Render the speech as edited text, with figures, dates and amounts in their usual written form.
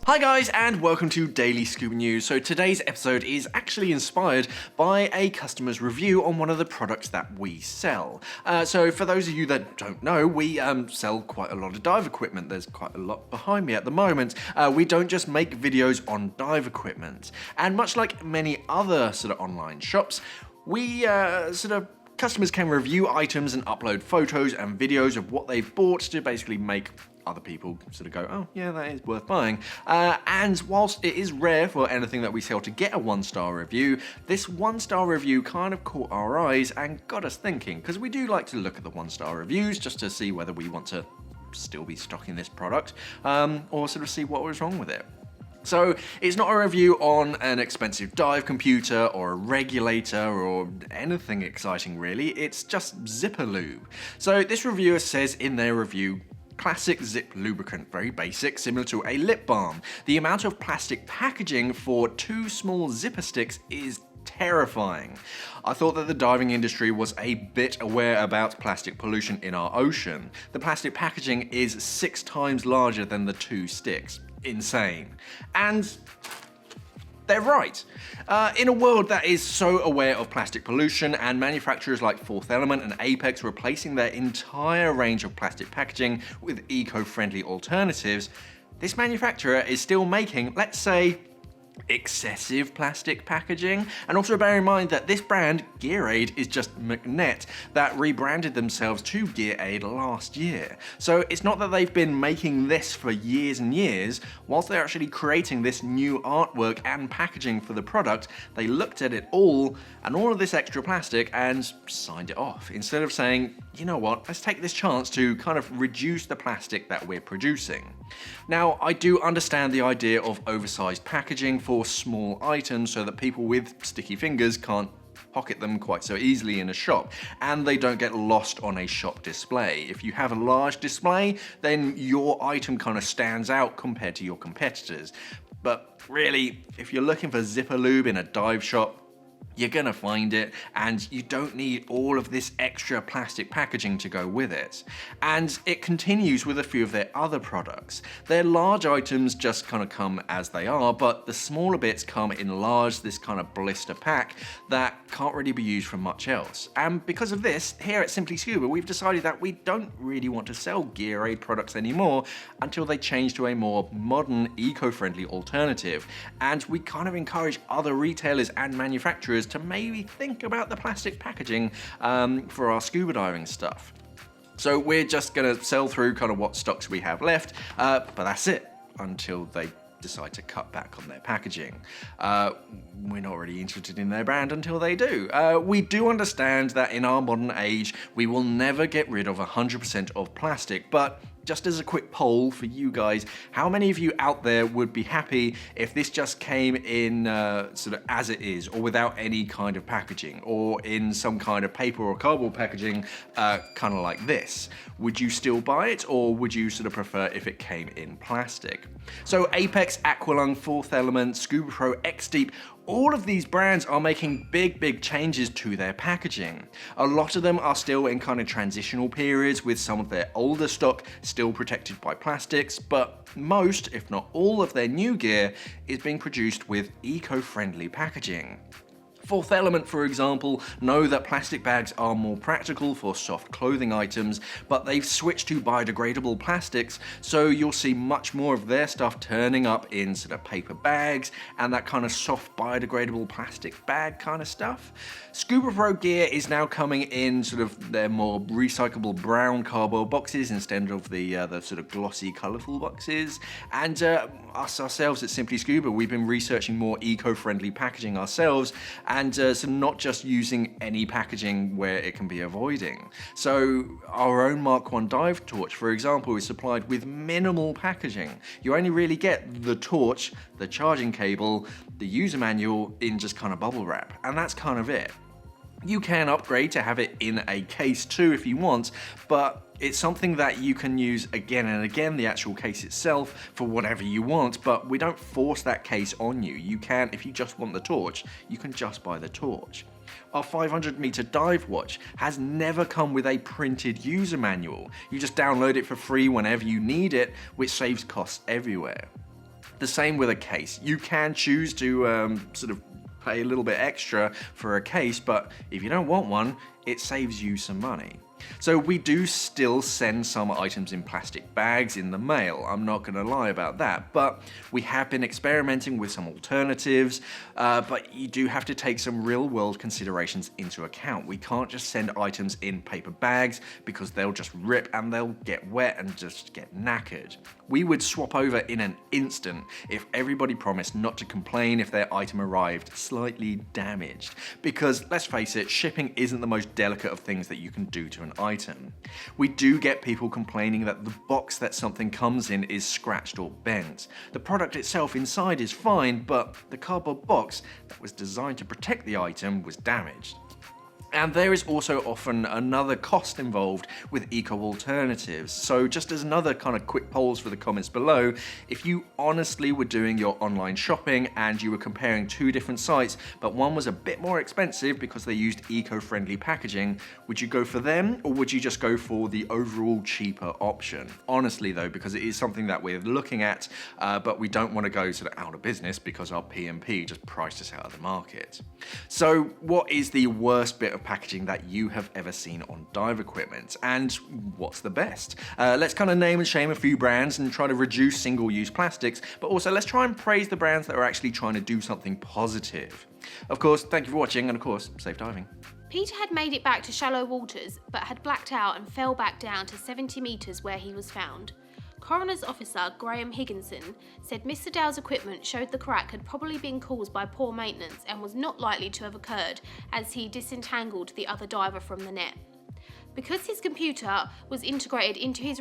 Hi guys, and welcome to Daily Scuba News. So today's episode is actually inspired by a customer's review on one of the products that we sell. So for those of you that don't know, we sell quite a lot of dive equipment. There's quite a lot behind me at the moment. We don't just make videos on dive equipment. And much like many other sort of online shops, we customers can review items and upload photos and videos of what they've bought to basically make other people sort of go, oh yeah, that is worth buying. And whilst it is rare for anything that we sell to get a 1-star review, this 1-star review kind of caught our eyes and got us thinking, because we do like to look at the 1-star reviews just to see whether we want to still be stocking this product, or sort of see what was wrong with it. So it's not a review on an expensive dive computer or a regulator or anything exciting really, it's just zipper lube. So this reviewer says in their review, classic zip lubricant, very basic, similar to a lip balm. The amount of plastic packaging for 2 small zipper sticks is terrifying. I thought that the diving industry was a bit aware about plastic pollution in our ocean. The plastic packaging is 6 times larger than the 2 sticks. Insane. And they're right. In a world that is so aware of plastic pollution and manufacturers like Fourth Element and Apex replacing their entire range of plastic packaging with eco-friendly alternatives, this manufacturer is still making, let's say, excessive plastic packaging. And also bear in mind that this brand, Gearaid, is just McNett that rebranded themselves to Gearaid last year. So it's not that they've been making this for years and years. Whilst they're actually creating this new artwork and packaging for the product, they looked at it all and all of this extra plastic and signed it off, instead of saying, you know what, let's take this chance to kind of reduce the plastic that we're producing. Now, I do understand the idea of oversized packaging for small items so that people with sticky fingers can't pocket them quite so easily in a shop, and they don't get lost on a shop display. If you have a large display, then your item kind of stands out compared to your competitors. But really, if you're looking for zipper lube in a dive shop, you're gonna find it, and you don't need all of this extra plastic packaging to go with it. And it continues with a few of their other products. Their large items just kind of come as they are, but the smaller bits come in large, this kind of blister pack that can't really be used for much else. And because of this, here at Simply Scuba, we've decided that we don't really want to sell Gearaid products anymore until they change to a more modern, eco-friendly alternative. And we kind of encourage other retailers and manufacturers to maybe think about the plastic packaging for our scuba diving stuff. So we're just gonna sell through kind of what stocks we have left, but that's it until they decide to cut back on their packaging. We're not really interested in their brand until they do. We do understand that in our modern age, we will never get rid of 100% of plastic, but just as a quick poll for you guys, how many of you out there would be happy if this just came in sort of as it is, or without any kind of packaging, or in some kind of paper or cardboard packaging, kind of like this? Would you still buy it, or would you sort of prefer if it came in plastic? So Apex, Aqualung, Fourth Element, Scuba Pro, X-Deep, all of these brands are making big changes to their packaging. A lot of them are still in kind of transitional periods, with some of their older stock still protected by plastics, but most, if not all, of their new gear is being produced with eco-friendly packaging. Fourth Element, for example, know that plastic bags are more practical for soft clothing items, but they've switched to biodegradable plastics, so you'll see much more of their stuff turning up in sort of paper bags and that kind of soft biodegradable plastic bag kind of stuff. Scuba Pro gear is now coming in sort of their more recyclable brown cardboard boxes instead of the sort of glossy, colourful boxes. And us ourselves at Simply Scuba, we've been researching more eco-friendly packaging ourselves, and so not just using any packaging where it can be avoiding. So our own Mark 1 dive torch, for example, is supplied with minimal packaging. You only really get the torch, the charging cable, the user manual in just kind of bubble wrap, and that's kind of it. You can upgrade to have it in a case too if you want, but it's something that you can use again and again, the actual case itself, for whatever you want, but we don't force that case on you. You can, if you just want the torch, you can just buy the torch. Our 500-meter dive watch has never come with a printed user manual. You just download it for free whenever you need it, which saves costs everywhere. The same with a case. You can choose to sort of pay a little bit extra for a case, but if you don't want one, it saves you some money. So we do still send some items in plastic bags in the mail, I'm not going to lie about that, but we have been experimenting with some alternatives, but you do have to take some real world considerations into account. We can't just send items in paper bags because they'll just rip and they'll get wet and just get knackered. We would swap over in an instant if everybody promised not to complain if their item arrived slightly damaged, because let's face it, shipping isn't the most delicate of things that you can do to an item. We do get people complaining that the box that something comes in is scratched or bent. The product itself inside is fine, but the cardboard box that was designed to protect the item was damaged. And there is also often another cost involved with eco alternatives. So just as another kind of quick polls for the comments below, if you honestly were doing your online shopping and you were comparing two different sites, but one was a bit more expensive because they used eco-friendly packaging, would you go for them or would you just go for the overall cheaper option? Honestly though, because it is something that we're looking at, but we don't want to go sort of out of business because our P&P just priced us out of the market. So what is the worst bit of packaging that you have ever seen on dive equipment, and what's the best? Let's kind of name and shame a few brands and try to reduce single-use plastics, but also let's try and praise the brands that are actually trying to do something positive. Of course, thank you for watching, and of course, safe diving. Peter had made it back to shallow waters, but had blacked out and fell back down to 70 metres where he was found. Coroner's officer Graham Higginson said Mr Dale's equipment showed the crack had probably been caused by poor maintenance and was not likely to have occurred as he disentangled the other diver from the net. Because his computer was integrated into his